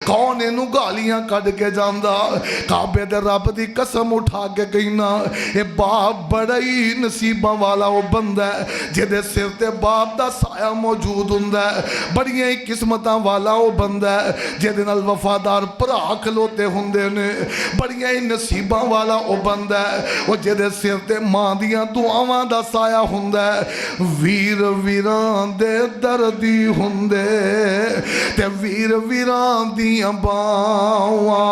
کون اینو گالیاں کڈ کے جاندا؟ کعبے دے رب دی قسم اٹھا کے کہنا اے باپ بڑا ہی نصیباں والا وہ بندہ ہے جدے سر تے باپ دا سایہ موجود ہوندا ہے، بڑیاں ہی قسمتاں والا وہ بندہ ہے جدے نال وفادار بھرا کھلوتے ہوندے نے، بڑیاں ہی نصیباں والا وہ بندہ ہے وہ جدے سر تے ماں دیاں دعاواں دا سایہ ہوندا ہے۔ ویر ویران دے دردی ہوندے تے ویر ویران دی باواں،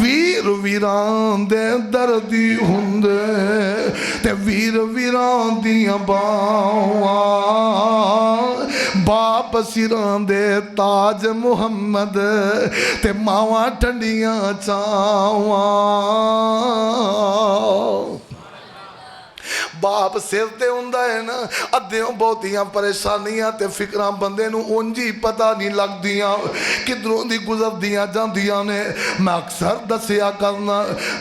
ویر ویران دے دردی ہوندے تے ویر ویران دی باواں، باپ سران دے تاج محمد تے ماواں ٹھنڈیاں چاواں۔ باپ سر تے ہوندا ہے نا، ادھیوں بہتیاں پریشانیاں تے فکراں بندے نو اونجی پتہ نہیں لگ دیاں کدھروں دی گزر دیاں جاندیاں نے۔ میں اکثر دسیا کرنا،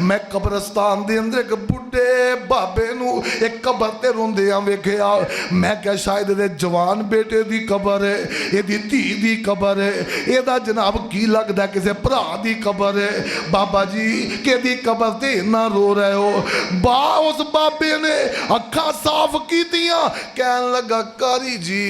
میں قبرستان دے اندر ایک بڈھے بابے نو ایک قبر تے روندیاں ویکھیا، میں کہا شاید دے جوان بیٹے دی قبر ہے، یہ دی دھی دی قبر ہے، یہ دا جناب کی لگدا ہے کسے بھرا دی قبر ہے۔ بابا جی کہ دی قبر تے نہ رو رہے ہو؟ اس بابے نے اکھاں صاف کی دیاں، کہن لگا کاری جی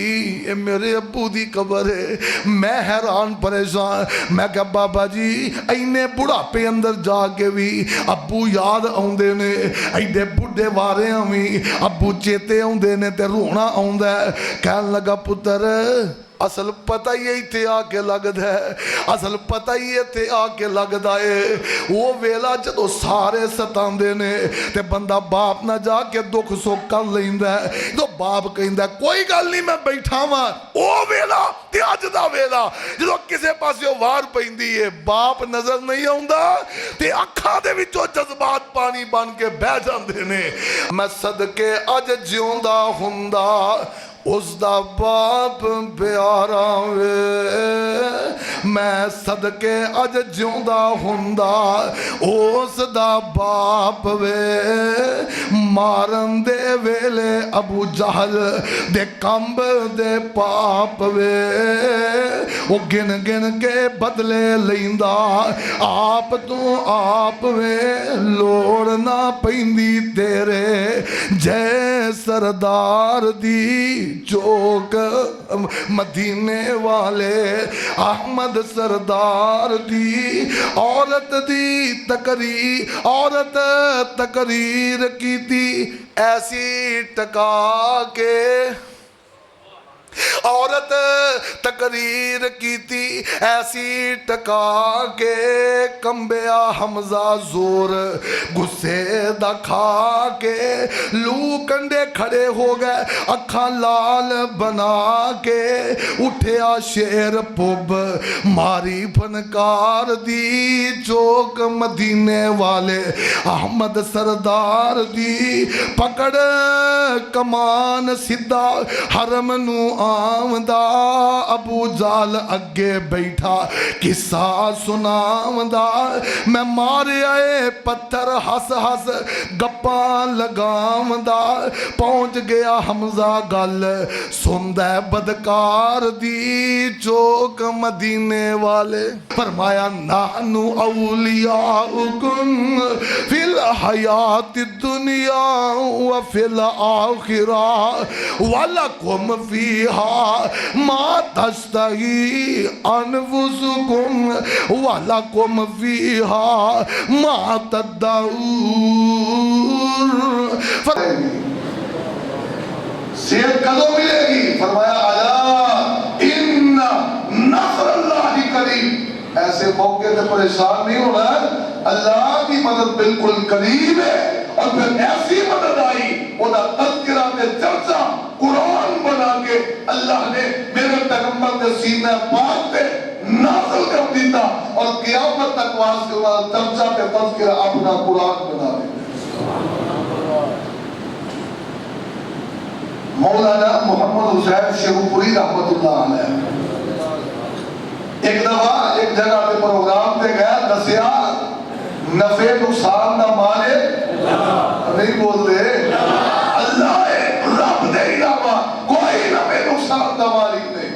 اے میرے ابو دی قبر ہے۔ میں حیران پریشان، میں کہا بابا جی اینے بڑھاپے اندر جا کے بھی ابو یاد آؤندے نے، ایڈے بڑھے وارے بھی ابو چیتے آؤندے نے تے رونا آؤندا ہے۔ کہن لگا پتر اصل پتہ ہی تے آ کے لگدا ہے، اصل پتہ ہی تے آ کے لگدا ہے وہ ویلا جدو سارے ستاندے نے تے بندہ باپ نہ جا کے دکھ سکھ کر لیندا ہے، تو باپ کہندا ہے کوئی گل نہیں میں بیٹھا ہاں، او ویلا تے اج دا ویلا جدو کسے پاسے وار پیندی ہے باپ نظر نہیں آوندا تے اکھاں دے وچوں جذبات پانی بن کے بہ جاندے نے۔ میں صدقے اج جیوندا ہوندا اس دا باپ پیارا وے، میں صدقے اج جیوندا ہوندا اس دا باپ وے، مارن دے ویلے ابو جہل دے کمب دے پاپ وے، وہ گن گن کے بدلے لیندا آپ تو آپ وے، لوڑ نہ پیندی تیرے جے سردار دی چوک مدینے والے احمد سردار دی عورت دی عورت تقریر کی تھی ایسی ٹکا کے، عورت تقریر کی تھی ایسی ٹکا کے، کمبیا حمزہ زور غصے دا کھا کے، لو کنڈے کھڑے ہو گئے اکھاں لال بنا کے، اٹھیا شیر پب ماری فنکار دی چوک مدینے والے احمد سردار دی، پکڑ کمان سدھا حرم نو آمدہ، ابو جال اگے بیٹھا قصہ سنامدہ، میں مارے آئے پتھر ہس ہس گپاں لگامدہ، پہنچ گیا حمزہ گل سندہ بدکار دی چوک مدینے والے، فرمایا نحنو اولیاؤکم فی الحیات الدنیا وفی الآخرہ ولکم فیہا ما تشتہی انفسکم ولکم فیہا ما تدعون۔ صحت کدوں ملے گی؟ فرمایا الا ان نصر اللہ قریب، ایسے موقع سے پریشان نہیں ہونا، اللہ کی مدد بالکل قریب ہے، اور پھر ایسی مدد آئی وہ دا تذکرہ تے چرچا قرآن بنا کے اللہ نے میرے پیغمبر کے سینہ پاک پہ نازل کر دیتا، اور قیامت تک واسطے چرچا تے تذکرہ اپنا قرآن بنا دے۔ مولانا محمد حسین شیخوپوری رحمت اللہ علیہ ایک دفعہ ایک جگہ پہ پروگرام پہ گیا، دسیا نفع نقصان دا مالک نہیں بولتے اللہ ہے، رب دے علاوہ کوئی نفع نقصان دا مالک نہیں۔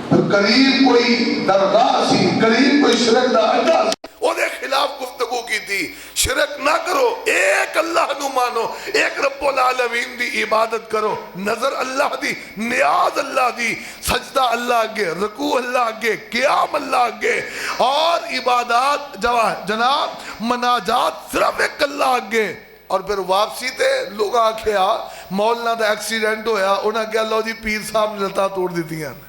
پھر قریب کوئی درگاہ سی، قریب کوئی شرک دا اڈا سی، او دے خلاف گفتگو کی تھی شرک نہ کرو، ایک اللہ نو مانو، ایک رب العالمین دی عبادت کرو، نظر اللہ دی، نیاز اللہ دی، سجدہ اللہ اگے، رکوع اللہ اگے، قیام اللہ اگے، اور عبادات جناب مناجات صرف ایک اللہ اگے۔ اور پھر واپسی تے لوگ آکھیا مولانا دا ایکسیڈنٹ ہویا، انہاں کہا لو جی پیر صاحب نے لتاں توڑ دیتیاں نے،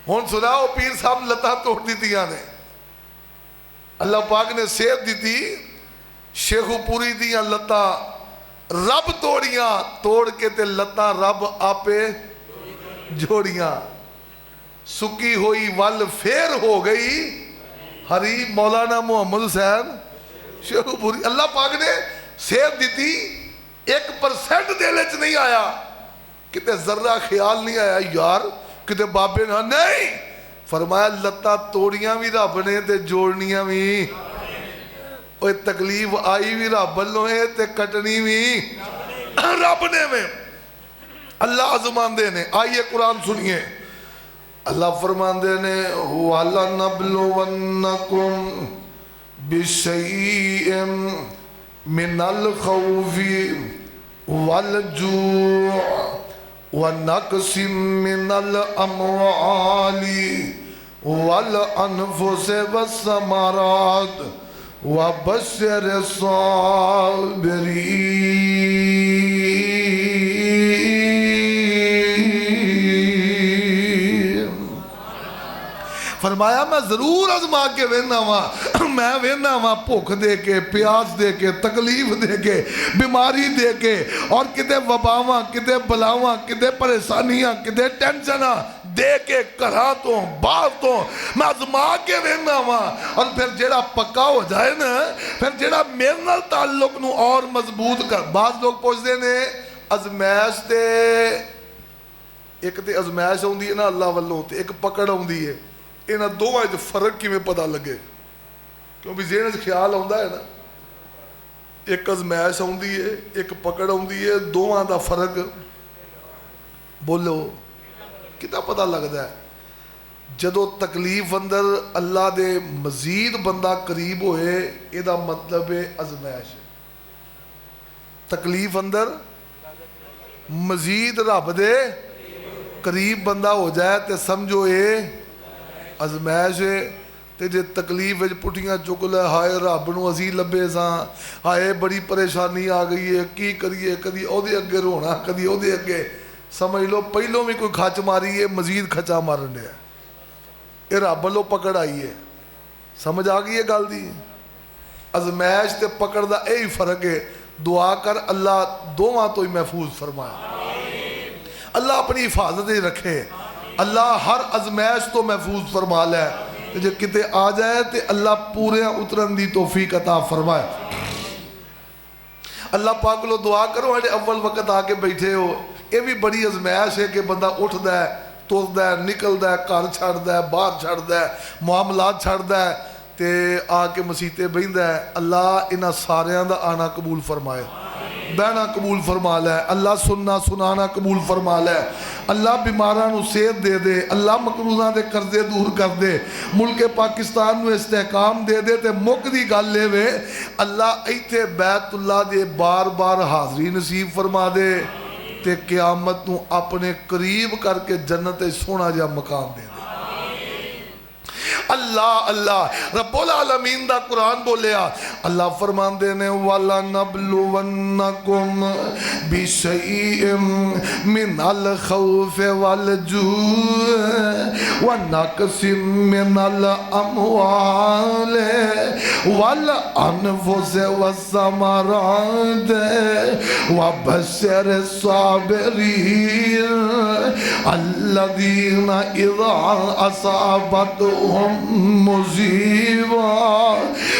ہون سناؤ پیر صاحب نے لتاں توڑ دیتیاں نے۔ اللہ پاک نے صحت دیتی، شیخو پوری دیاں لتاں رب توڑیاں، توڑ کے تے لتاں رب آپے جوڑیاں، سکی ہوئی ول پھر ہو گئی ہری، مولانا محمد حسین شیخو پوری۔ اللہ پاک نے صحت دیتی، 1% دیلے چ نہیں آیا، کتے ذرہ خیال نہیں آیا یار کتے بابے نے نہیں فرمایا لتاں توڑیاں بھی رب نے تے جوڑنیاں بھی، اوہ تکلیف آئی بھی رب نے تے کٹنی بھی رب نے میں۔ اللہ عظمان دے نے، آئیے قرآن سنیے، اللہ فرمان دے نے وَلَنَبْلُوَنَّكُمْ بِشَيْءٍ مِّنَ الْخَوْفِ وَالْجُوعِ وَنَقْصٍ مِّنَ الْأَمْوَالِ وَالْأَنفُسِ وَالثَّمَرَاتِ وَبَشِّرِ الصَّابِرِينَ۔ فرمایا میں ضرور آزما کے وینا ہوا، میں وینا ہوا بھوک دے کے، پیاس دے کے، تکلیف دے کے، بیماری دے کے، اور کدے وباواں، کدے بلاواں، کدے پریشانیاں، کدے ٹینشناں دے کے گھراں تو باہر تو میں آزما کے وینا ہوا، اور پھر جیڑا پکا ہو جائے نا، پھر جیڑا میرے نال تعلق نو اور مضبوط کر۔ بعض لوگ پوچھتے نے ازمائش تے ایک تے ازمائش ہوندی ہے نا اللہ والوں تے ایک پکڑ ہوندی ہے، انہاں دوواں وچ فرق کیویں پتہ لگے؟ کیونکہ ذہن وچ خیال آوندا ہے نا ایک ازمائش ہوندی ہے ایک پکڑ ہوندی ہے، دوواں دا فرق بولو کتا پتہ لگدا ہے؟ جدو تکلیف اندر اللہ دے مزید بندہ قریب ہوئے اے دا مطلب ہے ازمائش، تکلیف اندر مزید رب دے قریب بندہ ہو جائے تے سمجھو اے ازمائش ہے۔ تے جے تکلیف وچ پٹھیاں چک لے ہائے رب نو اسی لبے ساں، ہائے بڑی پریشانی آ گئی ہے کی کریے، کدی او دے اگے رونا کدی او دے اگے، سمجھ لو پہلوں بھی کوئی کھچ ماری ہے مزید کھچا مارن دیا، اے رب لو پکڑ آئی ہے۔ سمجھ آ گئی ہے گل دی؟ ازمائش تے پکڑ دا اے ہی فرق ہے۔ دعا کر اللہ دوواں تو ہی محفوظ فرمائے، اللہ اپنی حفاظت ہی رکھے، اللہ ہر ازمائش تو محفوظ فرما لے، جو کتے آ جائے تے اللہ پورے اترن دی توفیق عطا فرمائے۔ اللہ پاک لو دعا کرو ہاں اول وقت آ کے بیٹھے ہو، یہ بھی بڑی ازمائش ہے کہ بندہ اٹھ دا ہے، تر دا ہے، نکل دا ہے، گھر چھڑ دا ہے، باہر چھڑ دا ہے، معاملات چھڑ دا ہے تے آ کے مسیتے بہندا ہے۔ اللہ انہاں ساریاں دا آنا قبول فرمائے، بہنا قبول فرما لے، اللہ سننا سنانا قبول فرما لے، اللہ بیماراں نو صحت دے دے، اللہ مقروضاں دے قرضے دور کر دے، ملک پاکستان نو استحکام دے دے تے مک دی گل لے وے اللہ ایتھے بیت اللہ دے بار بار حاضری نصیب فرما دے تے قیامت نو اپنے قریب کر کے جنت سونا جا مقام دے دے۔ اللہ اللہ رب العالمین دا قرآن بولیا، اللہ فرمان دینے وَلَنَبْلُوَنَّكُمْ بِشَيْءٍ مِّنَ الْخَوْفِ وَالْجُوعِ وَنَقْصٍ مِّنَ الْأَمْوَالِ وَالْأَنفُسِ وَالثَّمَرَاتِ وَبَشِّرِ الصَّابِرِينَ الَّذِينَ إِذَا أَصَابَتْهُمْ مصیبہ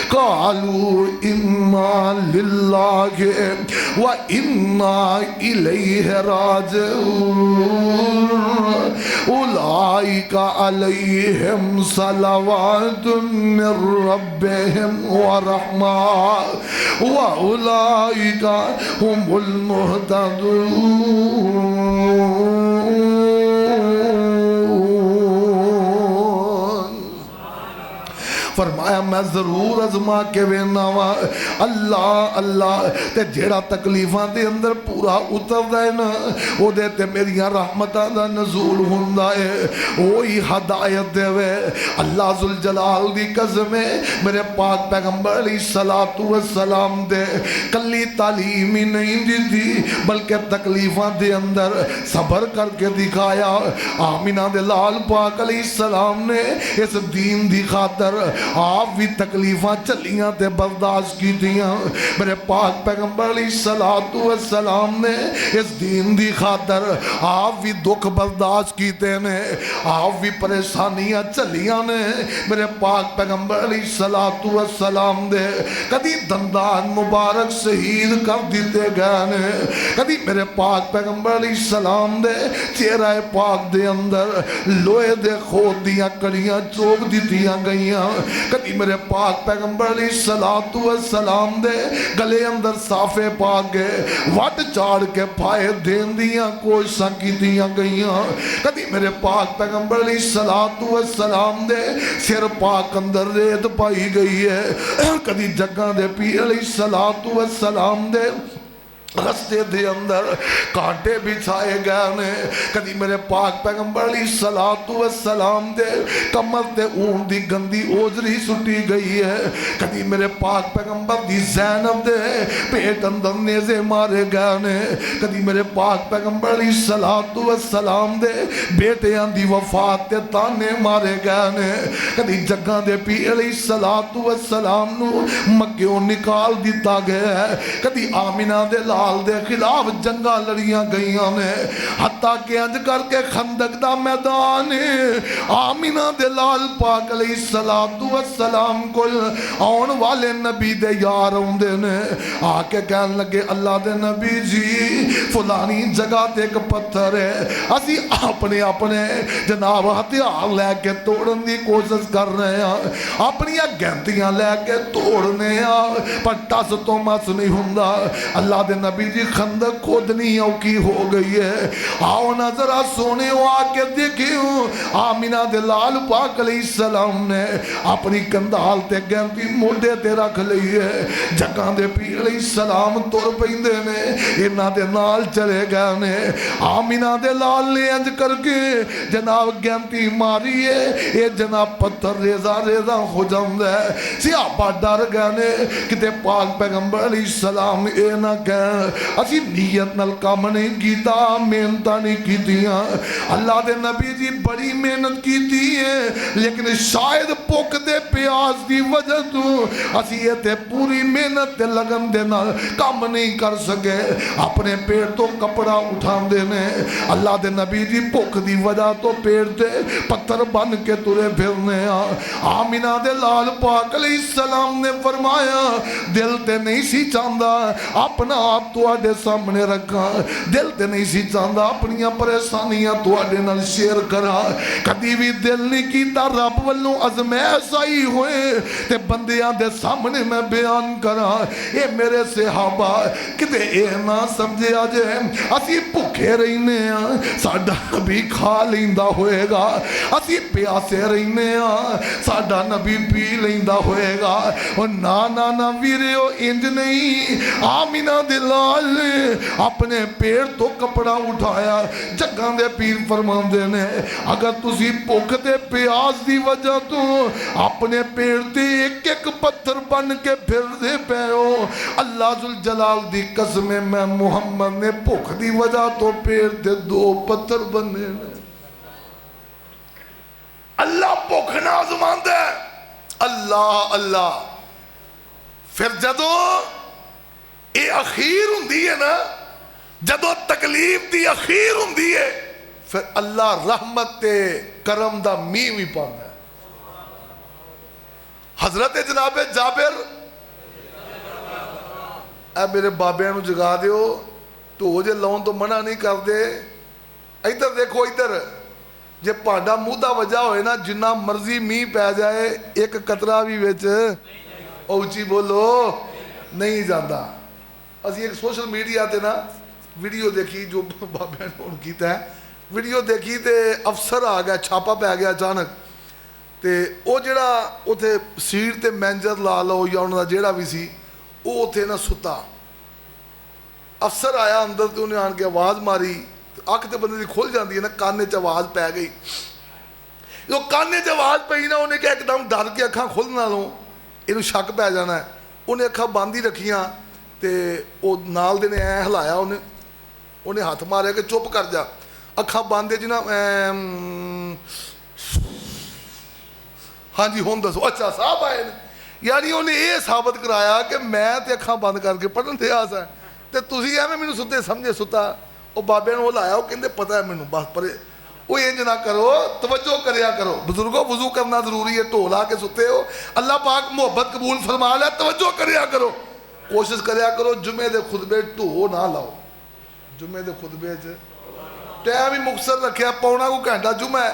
قالوا انا للہ وانا الیہ راجعون اولئک علیہم صلوات من ربہم ورحمہ واولئک هم المہتدون۔ فرمایا میں ضرور ازما کے وینا وا اللہ اللہ تے جیڑا تکلیفاں دے اندر پورا اتردا ہے نا او دے تے میریاں رحمتاں دا نزول ہوندا ہے وہی ہدایت دے وے اللہ ذوالجلال دی قسم ہے میرے پاک پیغمبر علیہ الصلوۃ والسلام دے کلی تعلیم ہی نہیں دی تھی بلکہ تکلیفاں دے اندر صبر کر کے دکھایا آمینہ دے لال پاک علیہ السلام نے اس دین دی خاطر آپ بھی تکلیفاں چلیاں تے برداشت کی دیاں میرے پاک پیغمبر علیہ الصلوۃ والسلام نے اس دین دی خاطر آپ بھی دکھ برداشت کیتے نے آپ بھی پریشانیاں چلیاں نے میرے پاک پیغمبر علیہ الصلوۃ والسلام دے کدی دندان مبارک شہید کر دیتے گئے نے کدی میرے پاک پیغمبر علیہ السلام دے چہرہ پاک دے اندر لوہے دے خود دیاں کڑیاں چوک دیتیاں گئیاں کدی میرے پاک پیغمبر علیہ الصلوۃ والسلام دے گلے اندر صافے پاک گئے وٹ چاڑ کے پھائے دین دیاں کوششاں کی دیاں گئیاں کدی میرے پاک پیغمبر علیہ الصلوۃ والسلام دے سر پاک اندر ریت پائی گئی ہے کدی جگہ دے پیر علیہ الصلوۃ والسلام دے رستے دے اندر کانٹے بچھائے گئے نے کدی میرے پاک پیغمبر علیہ الصلوۃ والسلام دے کمر تے اون دی گندی اوجری سٹی گئی ہے کدی میرے پاک پیغمبر دی زینب دے پیٹ اندر نیزے مارے گئے نے کدی میرے پاک پیغمبر علیہ الصلوۃ والسلام دے بیٹیاں دی وفات تے تانے مارے گئے نے کدی جگہ دے پی علیہ الصلوۃ والسلام نو مکیوں نکال دیتا گیا ہے کدی آمینہ دے لال دے خلاف جنگاں لڑیاں گئیاں نے حتیٰ کہ انج کر کے خندق دا میدان آمینہ دے لال پاک علیہ الصلوۃ والسلام کو آن والے نبی دے یار ہوندے نے آ کے کہن لگے اللہ دے نبی جی فلانی جگہ تے ایک پتھر ہے اسی اپنے اپنے جناب ہتھیار لے کے توڑن دی کوشش کر رہے ہیں اپنی گھنٹیاں لے کے توڑنے ہیں پر ٹس تو مس نہیں ہوندا اللہ دے نبی جی خندق کھودنی اوکی ہو گئی ہے آؤ نظرہ سونے ہو آکے دیکھیں آمینہ دے لال پاک علیہ السلام نے اپنی کندال تے گھنٹی موڈے تے رکھ لئی ہے جگہ دے پیر علیہ السلام تور پیندے نے انہاں دے نال چلے گئے نے آمینہ دے لال نے انج کر کے جناب گھنٹی ماری ہے یہ جناب پتھر ریزہ ریزہ ہو جاندہ ہے صحابہ ڈر گئے نے کتے پاک پیغمبر علیہ السلام اے نہ کہیں اسی نیت نل کام نہیں کیتا محنتاں نہیں کیتیاں اللہ دے نبی جی بڑی محنت کیتی ہے لیکن شاید پوک دے پیاس دی وجہ تو اسی یہ تے پوری محنت تے لگن دے نال کام نہیں کر سکے اپنے پیر تو کپڑا اٹھان دینے اللہ دے نبی جی پوک دی وجہ تو پیر تے پتھر بن کے ترے پھرنے آمینہ دے لال پاک علیہ السلام نے فرمایا دل تے نہیں سی چاندہ اپنا آپ تو آڈے سامنے رکھا دل تے نہیں سی چاندہ اپنیاں پریشانیاں تو آڈے نال شیر کرا کدی بھی دل نہیں کیتا رب والوں عزم ایسا ہی ہوئے تے بندیاں دے سامنے میں بیان کرا اے میرے صحابہ کدے اے نہ سمجھے آجے اسی بھوکے رہنے ہیں ساڈا نبی کھا لیندہ ہوئے گا اسی پیاسے رہنے ہیں ساڈا نبی پی لیندہ ہوئے گا اور نا ویریو انج نہیں آمینہ دے لال نے اپنے پیر تو کپڑا اٹھایا جگہ دے پیر فرماندے نے اگر تسی بھوک تے پیاس دی وجہ تو اپنے پیر تے ایک ایک پتھر بن کے پھر دے پے ہو اللہ ذوالجلال دی قسم میں محمد نے بھوک دی وجہ تو پیر تے 2 پتھر بننے اللہ بھوک نہ آزماندے اللہ اللہ پھر جدو اے اخیر ہوندی ہے نا جدو تکلیف دی اخیر ہوندی ہے پھر اللہ رحمت تے کرم دا میم ہی پاندہ ہے حضرت جناب جابر اے میرے بابے نو جگا دیو تو ہو جے لون تو منع نہیں کر دے ادھر دیکھو ادھر جے پانڈا مودہ وجہ ہوئے نا جنہ مرضی می پہ جائے ایک قطرہ بھی ویچ اوچی بولو نہیں جاندہ اسی ایک سوشل میڈیا تے نا ویڈیو دیکھی جو بابے نے ان کیتا ہے ویڈیو دیکھی تے افسر آ گیا چھاپا پہ آ گیا اچانک ਤੇ ਉਹ ਜਿਹੜਾ ਉੱਥੇ ਸੀਟ ਤੇ ਮੈਨੇਜਰ ਲਾ ਲਓ ਜਾਂ ਉਹਨਾਂ ਦਾ ਜਿਹੜਾ ਵੀ ਸੀ, ਉਹ ਉੱਥੇ ਨਾ ਸੁੱਤਾ। ਅਫਸਰ ਆਇਆ ਅੰਦਰ ਤੇ ਉਹਨੇ ਆਣ ਕੇ ਆਵਾਜ਼ ਮਾਰੀ, ਅੱਖ ਤੇ ਬੰਦੇ ਦੀ ਖੁੱਲ ਜਾਂਦੀ ਹੈ ਨਾ, ਕੰਨ 'ਚ ਆਵਾਜ਼ ਪੈ ਗਈ। ਜਦੋਂ ਕੰਨ 'ਚ ਆਵਾਜ਼ ਪਈ ਨਾ, ਉਹਨੇ ਕਿਹਾ ਇੱਕਦਮ ਡਰ ਕੇ ਅੱਖਾਂ ਖੁੱਲ੍ਹਣ ਨਾਲੋਂ ਇਹਨੂੰ ਸ਼ੱਕ ਪੈ ਜਾਣਾ, ਉਹਨੇ ਅੱਖਾਂ ਬੰਦ ਹੀ ਰੱਖੀਆਂ। ਤੇ ਉਹ ਨਾਲ ਦੇ ਨੇ ਐਂ ਹਿਲਾਇਆ, ਉਹਨੇ ਹੱਥ ਮਾਰਿਆ ਕਿ ਚੁੱਪ ਕਰ ਜਾ, ਅੱਖਾਂ ਬੰਦ ਜੀ ਨਾ, ਹਾਂਜੀ ਹੁਣ ਦੱਸੋ। ਅੱਛਾ ਸਾਹਿਬ ਆਏ ਨੇ, ਯਾਨੀ ਉਹਨੇ ਇਹ ਸਾਬਤ ਕਰਾਇਆ ਕਿ ਮੈਂ ਤੇ ਅੱਖਾਂ ਬੰਦ ਕਰਕੇ ਪੜ੍ਹਨ ਤੇ ਆਸ ਹੈ ਤੇ ਤੁਸੀਂ ਐਵੇਂ ਮੈਨੂੰ ਸੁੱਤੇ ਸਮਝੇ ਸੁੱਤਾ। ਉਹ ਬਾਬੇ ਨੂੰ ਹਿਲਾਇਆ, ਉਹ ਕਹਿੰਦੇ ਪਤਾ ਹੈ ਮੈਨੂੰ, ਬਸ ਪਰ ਉਹ ਇੰਜ ਨਾ ਕਰੋ, ਤਵੱਜੋ ਕਰਿਆ ਕਰੋ ਬਜ਼ੁਰਗੋ, ਵਜ਼ੂ ਕਰਨਾ ਜ਼ਰੂਰੀ ਹੈ, ਢੋ ਲਾ ਕੇ ਸੁੱਤੇ ਹੋ, ਅੱਲਾਹ ਪਾਕ ਮੁਹੱਬਤ ਕਬੂਲ ਫਰਮਾ ਲਿਆ, ਤਵੱਜੋ ਕਰਿਆ ਕਰੋ, ਕੋਸ਼ਿਸ਼ ਕਰਿਆ ਕਰੋ ਜੁਮੇ ਦੇ ਖੁਤਬੇ ਢੋ ਨਾ ਲਾਓ। ਜੁਮੇ ਦੇ ਖੁਤਬੇ 'ਚ ਟਾਈਮ ਹੀ ਮੁਕਸਰ ਰੱਖਿਆ, ਪੌਣਾ ਕੋ ਘੰਟਾ ਜੁਮਾ ਹੈ,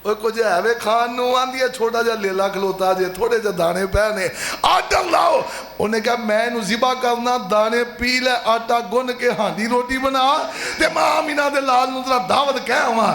ਉਹ ਕੁਝ ਹੈ ਵੇ ਖਾਣ ਨੂੰ, ਆਂਦੀ ਹੈ ਛੋਟਾ ਜਿਹਾ ਲੇਲਾ ਖਲੋਤਾ ਜੇ, ਥੋੜੇ ਜਿਹੇ ਦਾਣੇ ਪੈ ਨੇ, ਆਟਾ ਲਾਓ। ਉਹਨੇ ਕਿਹਾ ਮੈਂ ਇਹਨੂੰ ਜ਼ਿਬਾ ਕਰਨਾ, ਦਾਣੇ ਪੀ ਲੈ, ਆਟਾ ਗੁੰਨ ਕੇ ਹਾਂਡੀ ਰੋਟੀ ਬਣਾ ਤੇ ਮਾਂ ਆਮੀਨਾ ਦੇ ਲਾਲ ਨੂੰ ਜ਼ਰਾ ਦਾਵਤ ਕਹਿ ਆਵਾਂ।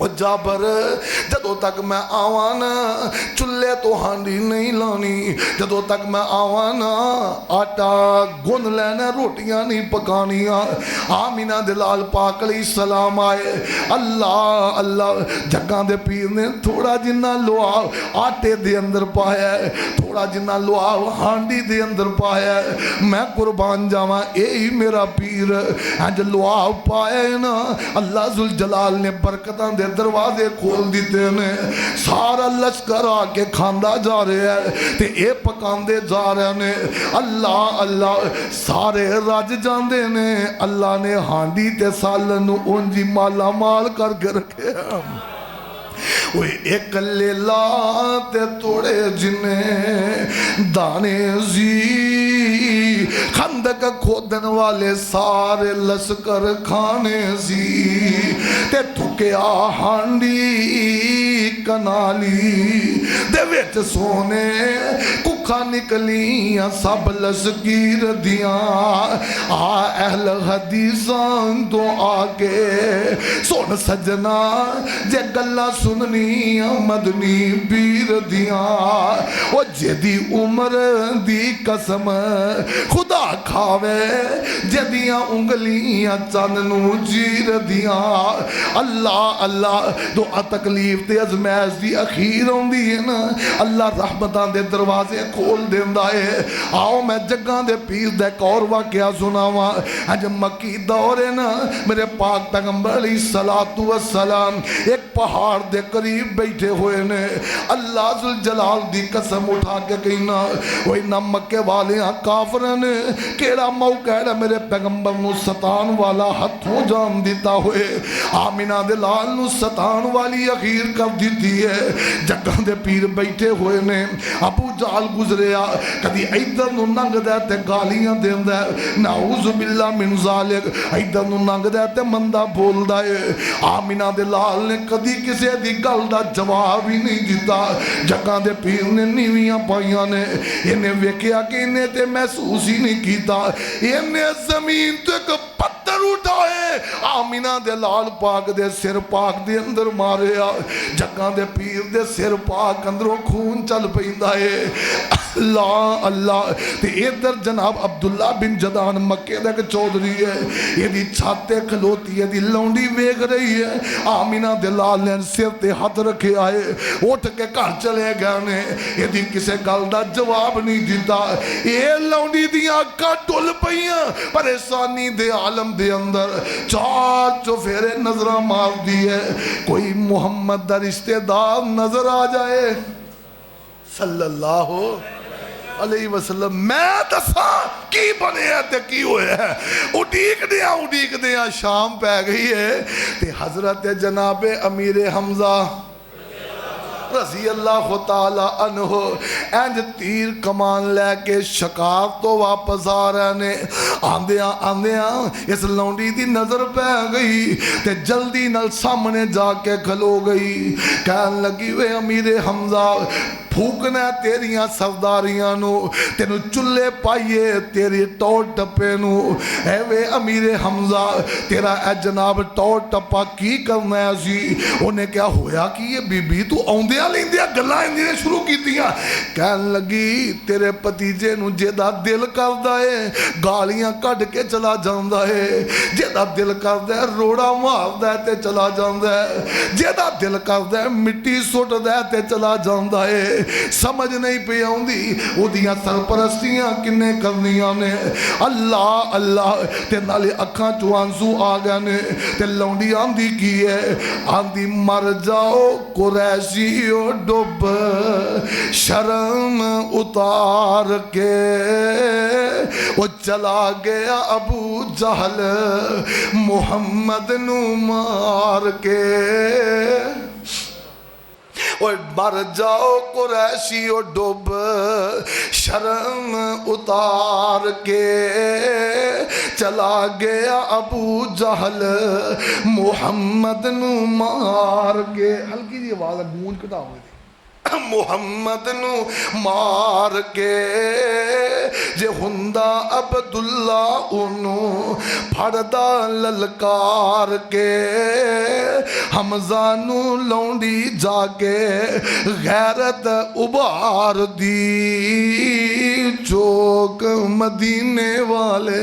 او جابر جدوں تک میں آواں نا چولہے تو ہانڈی نہیں لانی، جدوں تک میں آواں نا آٹا گن لینا، روٹیاں نہیں پکانیاں۔ آمینہ دے لال پاک علیہ السلام آئے، اللہ اللہ جگاں دے پیر نے تھوڑا جنہ لعاب آٹے دے اندر پایا ہے، تھوڑا جنہ لعاب ہانڈی دے اندر پایا ہے۔ میں قربان جاواں اے میرا پیر جو لعاب پایا ہے نا، اللہ ذوالجلال نے برکتاں دے دروازے کھول دیتے نے، سارا لشکر آ کے کھاندا جا رہے ہیں تے اے پکاندے جا رہے نے۔ اللہ اللہ سارے رج جاندے نے، اللہ نے ہانڈی تے سالن نو اونجی مالا مال کر کے رکھے ہیں۔ وہ ایک لیلا تے توڑے جنے دانے زی، خندق کھودن والے سارے لشکر کھانے زی، تے تھکیا ہانڈی کنالی دے ویچ سونے ککھا نکلیاں سب لشکیر دیاں۔ اہل حدیثان تو آگے سن سجنا جے گلہ سننی مدنی پیر دیاں، وہ جدی عمر دی قسم خدا کھاوے جدیاں انگلیاں چاننو جیر دیاں۔ اللہ اللہ دعا تکلیف تے ازمیش دی اخیر ہوں دی ہے نا، اللہ رحمتان دے دروازے کھول دیندہ ہے۔ آؤ میں جگاں دے پیر دے کور واقعہ سناواں، جب مکی دور ہے نا، میرے پاک پیغمبر علیہ السلام ایک پہاڑ دے قریب بیٹھے ہوئے نے، اللہ ذوالجلال دی قسم اٹھا کے کہنا وہی نہ مکے والے ہاں کافرن کیڑا موقع ہے میرے پیغمبر نو ستان والا ہتھوں جان دیتا ہوئے، آمینہ دے لال نو ستان والی اخیر کر دیتی ہے۔ جگہ دے پیر بیٹھے ہوئے نے، ابو جال گزریا کدی ایدر نو ننگ دے تے گالیاں دین دے، نعوذ باللہ من ذالک، ایدر نو ننگ دے تے مندہ بول دائے۔ آمینہ دے لال نے کدی کسے دی گل دا جواب ہی نہیں دیتا۔ جگہ دے پیر نے نیویاں پائیاں نے، انہیں ویکیا کہ انہیں تے محسوس ہی نہیں کیتا، انہیں زمین تو ایک پتھر اٹھائے آمینہ دے لال پاک دے سر پاک دے اندر مارے آ، جگہ دے پیر دے سر پاک اندروں خون چل پہندہ ہے۔ اللہ اللہ تے ادھر جناب عبداللہ بن جدان مکہ دے کے چودھری ہے، یہ دی چھاتے کھلوتی ہے، دی لونڈی ویگ رہی ہے۔ آمینہ دے لال نے سر تے ہاتھ رکھے آئے، اٹھ کے گھر چلے گئے نے، یہ دی کسے گل دا جواب نہیں دیتا۔ یہ لونڈی دیاں کا ٹول پئیاں پریشانی دے عالم دے اندر، چار چوفیرے نظرہ مار دیئے، کوئی محمد دا رشتہ دار نظر آ جائے صلی اللہ علیہ وسلم، میں دسا کی بنے ہیں تے کی ہوئے ہیں۔ اڈیک دیاں شام پہ گئی ہے تے حضرت جناب امیر حمزہ رضی اللہ تعالیٰ عنہ اینج تیر کمان لے کے شکار تو واپس آ رہے نے، آندیاں اس لونڈی دی نظر پہ گئی تے جلدی نال سامنے جا کے کھلو گئی، کہن لگی وے امیر حمزہ پھوکنا تیریاں سرداریاں نو، تینو چلے پائیے تیری ٹوڑ ٹپے نو، اے وے امیر حمزہ تیرا اے جناب ٹوڑ ٹپا کی کرنا ہے سی؟ انہیں کیا ہویا کہ یہ بی بی تو آندیاں لیندیاں گلہ اندیاں شروع کی دیا، کہن لگی تیرے پتیجے نو جیدہ دل کر دائے گالیاں کڑ کے چلا جاندہ ہے، جیدہ دل کر دائے روڑا مار دائے تے چلا جاندہ ہے، جیدہ دل کر دائے مٹی سوٹ دائے تے چلا جاندہ ہے، سمجھ نہیں پہ آؤندی وہ دیاں سرپرستیاں کنے کرنیاں نے۔ اللہ اللہ تے نالے اکھاں چوانسو آگیا نے تے لونڈی آندھی کی ہے، آندھی مر جاؤ قریشیو ڈوب شرم اتار کے، وہ چلا گیا ابو جہل محمد نو مار کے، اور مر جاؤ قریشیو ڈوب شرم اتار کے، چلا گیا ابو جہل محمد نو مار کے۔ ہلکی جی آواز ہے، گونج کٹا ہوئی تھی۔ ਮੁਹੰਮਦ ਨੂੰ ਮਾਰ ਕੇ ਜੇ ਹੁੰਦਾ ਅਬਦੁੱਲਾ ਉਹਨੂੰ ਫੜਦਾ ਲਲਕਾਰ ਕੇ ਹਮਜ਼ਾ ਨੂੰ ਲਾਉਂਦੀ ਜਾ ਕੇ ਗੈਰਤ ਉਭਾਰਦੀ ਚੋਕ ਮਦੀਨੇ ਵਾਲੇ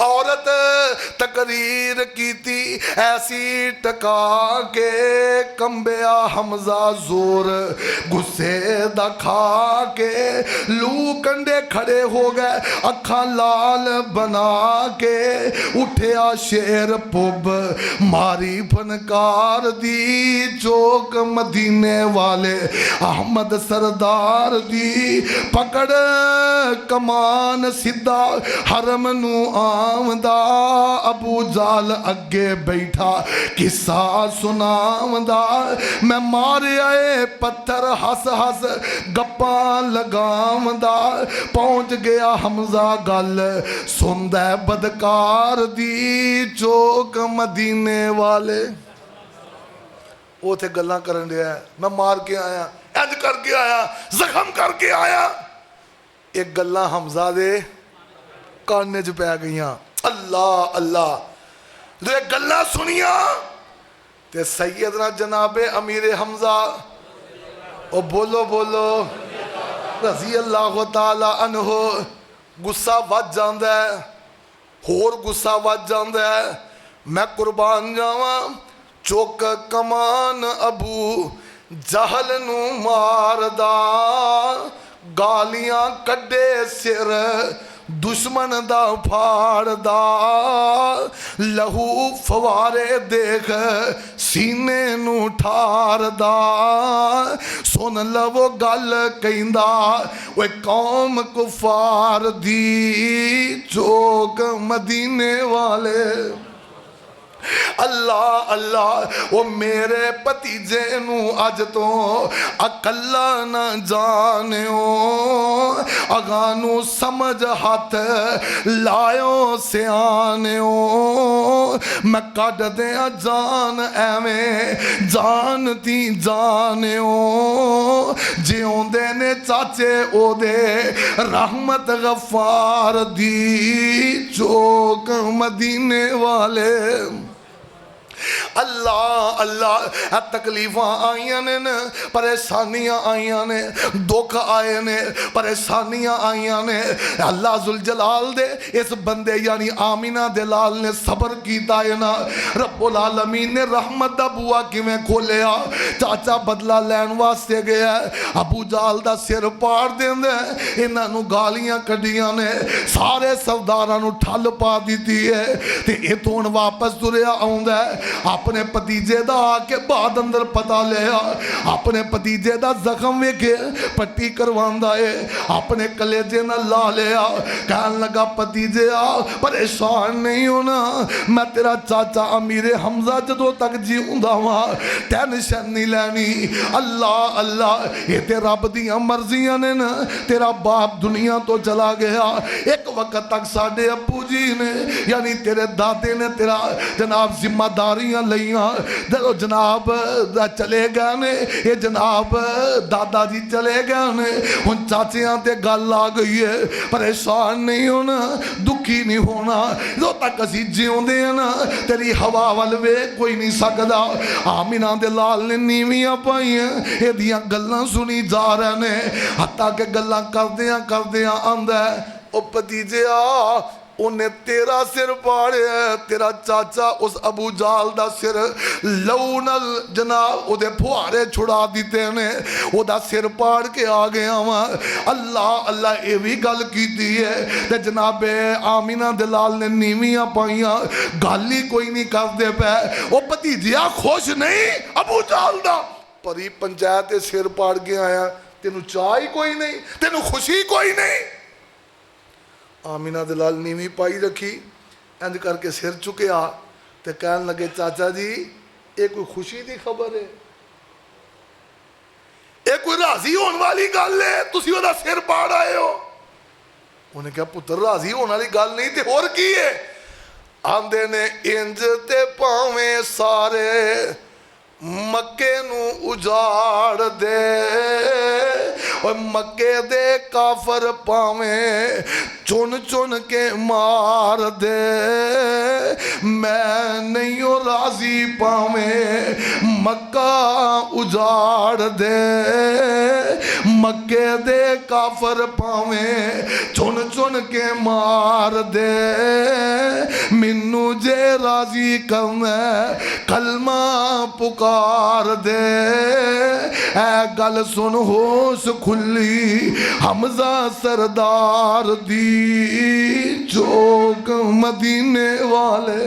عورت تقریر کیتی ایسی ٹکا کے کمبیا حمزہ زور غصے دا کھا کے لو کنڈے کھڑے ہو گئے اکھاں لال بنا کے اٹھیا شیر پب ماری فنکار دی چوک مدینے والے احمد سردار دی پکڑ کمان سدھا حرم نو آمدہ ابو جال اگے بیٹھا قصہ سنامدہ میں مارے آئے پتھر ہس ہس گپاں لگامدہ پہنچ گیا حمزہ گل سندہ بدکار دی چوک مدینے والے وہ تھے گلاں کرن دیا ہے میں مار کے آیا اج کر کے آیا زخم کر کے آیا ایک گلاں حمزہ دے کاننے جو پہ گئیاں اللہ اللہ دے گلاں سنیاں تے سیدنا جناب امیر حمزہ او بولو بولو رضی اللہ تعالی عنہ غصہ وج جاندہ ہے ہور غصہ وج جاندہ ہے میں قربان جاواں چوک کمان ابو جہل نو ماردا گالیاں کڈے سر دشمن دا پھاڑ دا لہو فوارے دیکھ سینے نو ٹھار دا سن لو گل کہندا وہ قوم کفار دی چوک مدینے والے اللہ اللہ وہ میرے پتیجے نو اج تو اکلا نہ جانیو اگانو سمجھ ہاتھ لائیو سیانیو میں کڈ دیا جان ایویں جان تی جانیو جیوں دے نے چاچے او دے رحمت غفار دی چوک مدینے والے اللہ اللہ تکلیفاں آئیاں نے پریشانیاں آئیاں نے دکھ آئے نے پریشانیاں آئیاں نے اللہ ذوالجلال دے اس بندے یعنی آمینہ دلال نے صبر کیتا ہے نا رب العالمین نے رحمت دا بوا کی میں کھولیا چاچا بدلہ لین واسطے گیا ابو جال دا سر پاڑ دیں دے انہاں نو گالیاں کڈیاں نے سارے سوداراں نو ٹھل پا دیتی ہے تے اتھون واپس تریا آؤں ہے اپنے پتیجے دا آکے بعد اندر پتا لیا اپنے پتیجے دا زخم ویکھے پٹی کرواندہ ہے اپنے کلیجے نہ لا لیا کہن لگا پتیجے پریشان نہیں ہونا میں تیرا چاچا امیر حمزہ جدو تک جی ہوندہ ہوا ٹینشن نہیں لینی اللہ اللہ یہ تے رب دیاں مرضیاں نے نا تیرا باپ دنیا تو چلا گیا ایک وقت تک ساڑھے ابو جی نے یعنی تیرے دادے نے تیرا جناب ذمہ داریاں لئیاں دیکھو جناب چلے گئے نے یہ جناب دادا جی چلے گئے نے ان چاچیاں تے گل آ گئی ہے پریشان نہیں ہونا دکھی نہیں ہونا جو تک اسی جیوں دے نا تیری ہوا والوے کوئی نہیں سکدا آمینہ دلال نے نیویاں پائی ہیں یہ دیاں گلاں سنی جا رہے نے حتیٰ کہ گلاں کر دیاں آندہ ہے او پتیجے انہیں تیرا سر پاڑے ہے تیرا چاچا اس ابو جال دا سر لونل جناب او دے پھوارے چھڑا دیتے ہیں او دا سر پاڑ کے آگے آواں اللہ اللہ اے بھی گل کی دی ہے تے جناب آمینہ دلال نے نیویاں پائیاں گالی کوئی نہیں کر دے پہ او پتیجیا خوش نہیں ابو جال دا پری پنچایت سر پاڑ کے آیا تینوں چاہی کوئی نہیں تینوں خوشی کوئی نہیں آمینہ دلال نیوی پائی رکھی انج کر کے سر چکیا تے کہنے لگے چاچا جی یہ کوئی خوشی دی خبر ہے یہ کوئی راضی ہون والی گل ہے تسی وہ دا سر پاڑ آئے ہو انہیں کہا پتر راضی ہون والی گل نہیں تے اور کی ہے آندے نے انج تے پاویں سارے مکے نو اجاڑ دے اور مکے دے کافر پاویں چن چن کے مار دے میں نہیں راضی پاویں مکہ اجاڑ دے مکے دے کافر پاویں چن چن کے مار دے منو جے راضی کرنا کلمہ پکار دے اے گل سن ہوش کھلی حمزہ سردار دی چوک مدینے والے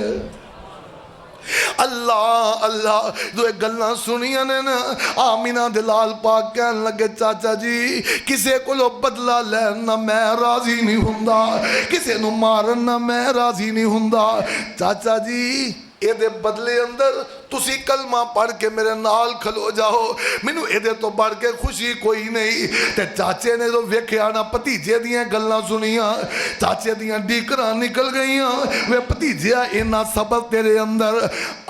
اللہ اللہ جو ایک گلنا سنیا نے نا آمینہ دلال پاک کہن لگے چاچا جی کسے کو لو بدلہ لینا میں راضی نہیں ہوندا کسے نو مارنا میں راضی نہیں ہوندا چاچا جی اے دے بدلے اندر تسی کلمہ پڑھ کے میرے نال کھلو جاؤ مینو اے دے تو بڑھ کے خوشی کوئی نہیں تے چاچے نے تو ویکھیا نا پتیجے دیاں گلاں سنیاں چاچے دیاں ڈیکراں نکل گئیاں وے پتیجیا اینا صبر تیرے اندر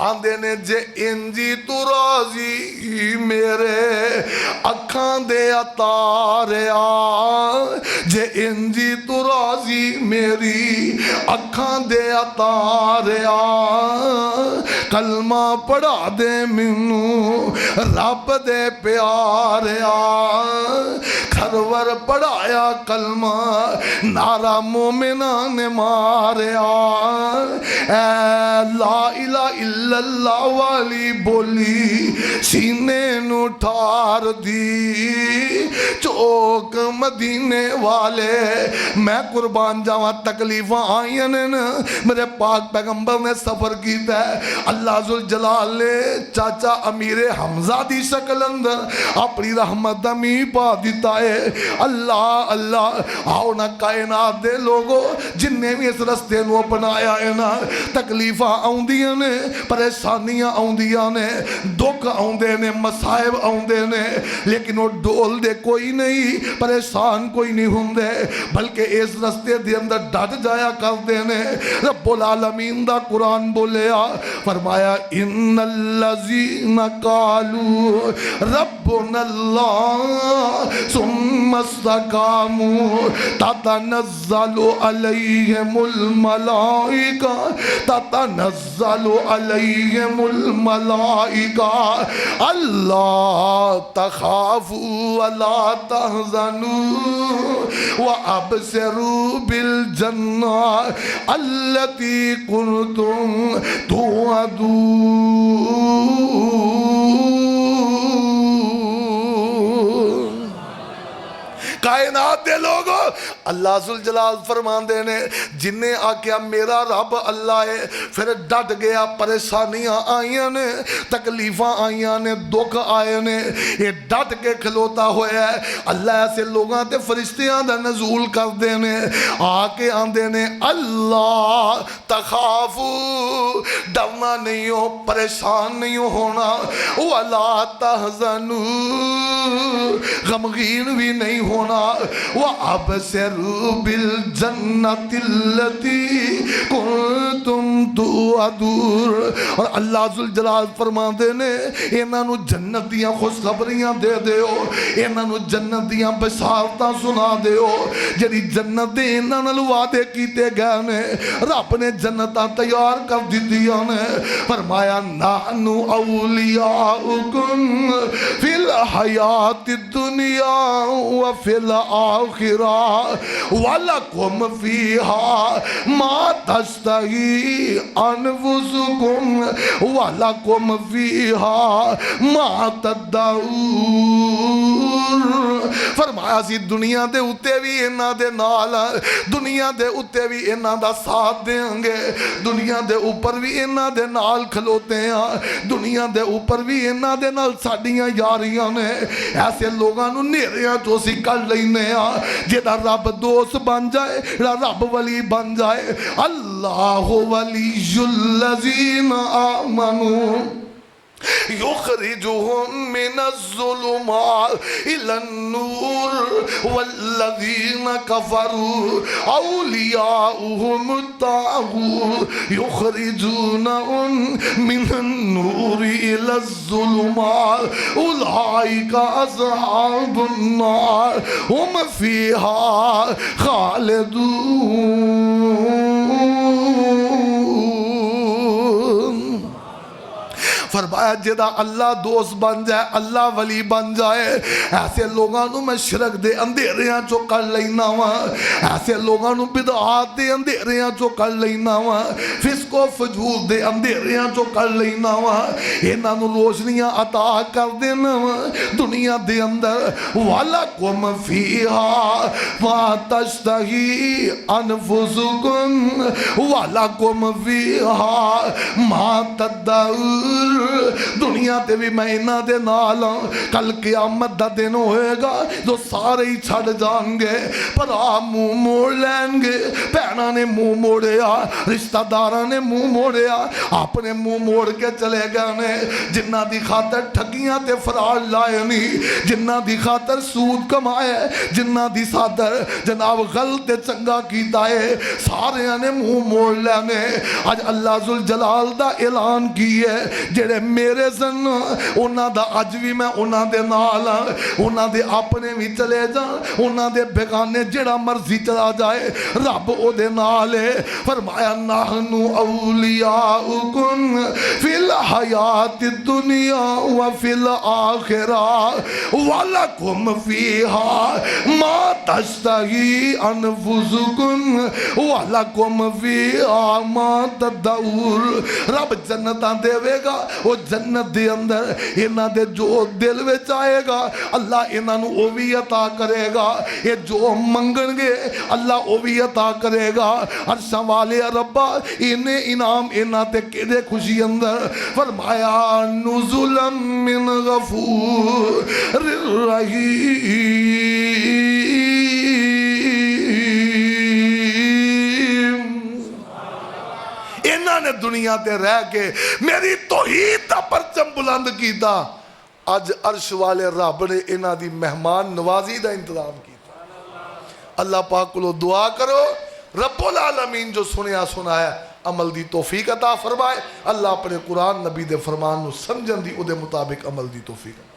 آندے نے جے انجی تو راضی میرے اکھاں دے اتاریا جے انجی تو راضی میری اکھاں دے اتاریا کلمہ پڑھا دے منو رب دے پیاریا کھرور پڑھایا کلمہ نعرہ مومنہ نے ماریا اے لا الہ الا اللہ والی بولی سینے نو ٹھار دی چوک مدینے والے میں قربان جاواں تکلیفاں آئیں میرے پاک پیغمبر نے سفر کیتا ہے اللہ ذوالجلال نے چاچا امیر حمزہ دی شکل اندر اپنی رحمت دمی پا دیتا ہے اللہ اللہ آؤ نا کائنات دے لوگو جن نے بھی اس رستے نو اپنایا ہے نا تکلیفاں آؤں دیاں نے پریشانیاں آؤں دیاں نے دکھ آؤں دے نے مسائب آؤں دے نے لیکن وہ ڈول دے کوئی نہیں پریشان کوئی نہیں ہوں دے بلکہ اس رستے دے اندر ڈٹ جایا کر دے نے رب العالمین دا قرآن بولیا فرمایا ان الذین قالوا ربنا اللہ ثم استقاموا تتنزل علیہم الملائکہ تتنزل علیہم الملائکہ اللہ تخافوا ولا تحزنوا وابشروا بالجنہ التي كنتم توعدون کائنات دے لوگو اللہ ذوالجلال فرمان دے نے جن نے آکیا میرا رب اللہ ہے پھر ڈٹ گیا پریشانیاں آئیاں نے تکلیفاں آئیاں نے دکھ آئے نے یہ ڈٹ کے کھلوتا ہویا ہے اللہ ایسے لوگاں تے فرشتیاں دا نزول کر دے نے آکے آندے نے اللہ تخافو ڈرنا نہیں ہو پریشان نہیں ہونا وَلَا تَحْزَنُوا غمگین بھی نہیں ہونا وَأَبْصِرُوا بِالْجَنَّةِ الَّتِي كُنْتُمْ تُوعَدُونَ اور اللہ ذوالجلال فرمان دے نے انہاں نو جنت دیاں خوشخبریاں دے دیو انہاں نو جنت دیاں بشارتاں سنا دیو جڑی جنت دے انہاں نال وعدے کیتے گئے نے رب نے جنتاں تیار کر دتیاں نے فرمایا نحن اولیاؤکم فی الحیات الدنیا وفی الآخرہ وَلَكُمْ فِيهَا مَا تَشْتَهِي أَنفُسُكُمْ وَلَكُمْ فِيهَا مَا تَدَّعُونَ فرمایا سی دنیا دے اتے بھی انہاں دے نال دنیا دے اتے بھی انہاں دا ساتھ دیں گے دنیا دے اوپر بھی انہاں دے نال کھلوتے ہیں دنیا دے اوپر بھی انہاں دے نال ساڑیاں یاریاں نے ایسے لوگاں نو نیریاں تو سی کر لینے ہیں جیدہ رب دوست بن جائے رب ولی بن جائے اللہ ولی الذین آمنوا يخرجهم من الظلمات إلى النور والذين كفروا أولياؤهم الطاغوت يخرجونهم من النور إلى الظلمات أولئك أصحاب النار هم فيها خالدون. فرمایا جدا اللہ دوست بن جائے، اللہ ولی بن جائے، ایسے لوگاں نو میں شرک دے اندھیریاں چو کر لینا وا، ایسے لوگاں نو بدعات دے اندھیریاں چو کر لینا وا، فسق و فجور دے اندھیریاں چو کر لینا وا، انہاں نو روشنیاں عطا کر دینا وا دنیا دے اندر. وَلَكُمْ فِيهَا مَا تَشْتَهِي أَنفُسُكُمْ وَلَكُمْ فِيهَا مَا تَدَّعُونَ. دنیا تے بھی میں انہاں دے نال ہاں، کل قیامت دا دن ہوئے گا جو سارے ہی چھڑ جان گے، پر منہ موڑ لین گے. بہناں نے منہ موڑیا، رشتہ داراں نے منہ موڑیا، اپنے منہ موڑ کے چلے گئے نے. جنہاں دی خاطر ٹھگیاں تے فرار لائے نہیں، جنہاں دی خاطر سود کمائے، جنہاں دی خاطر جناب غلط چنگا کیتا ہے، سارے نے منہ موڑ لینے. آج اللہ ذوالجلال دا اعلان کیے جڑے میرے سن انہاں دا اج بھی میں انہاں دے نال، انہاں دے اپنے بھی چلے جان، انہاں دے بیگانے جڑا مرضی چلا جائے رب او دے نال ہے. فرمایا نحن اولیاؤکم فی الحیات الدنیا و فی الآخرہ ولکم فیہا ما تشتہی انفسکم ولکم فیہا ما تدعون. رب جنتاں دے گا، وہ جنت دے اندر انہاں دے جو دل وچ آئے گا اللہ انہاں نو او بھی عطا کرے گا. یہ جو منگن گے اللہ او بھی عطا کرے گا. عرشاں والے ربا انہیں انعام انہاں تے کدے خوشی اندر. فرمایا نزلا من غفور رحیم. انہاں نے دنیا تے رہ کے میری توحید دا پرچم بلند کیتا، اج عرش والے رب نے انہاں دی مہمان نوازی دا انتظام کیتا. اللہ پاک کو دعا کرو رب العالمین جو سنیا سنایا عمل دی توفیق عطا فرمائے. اللہ اپنے قرآن نبی دے فرمان نو سمجھن دی او دے مطابق عمل دی توفیق.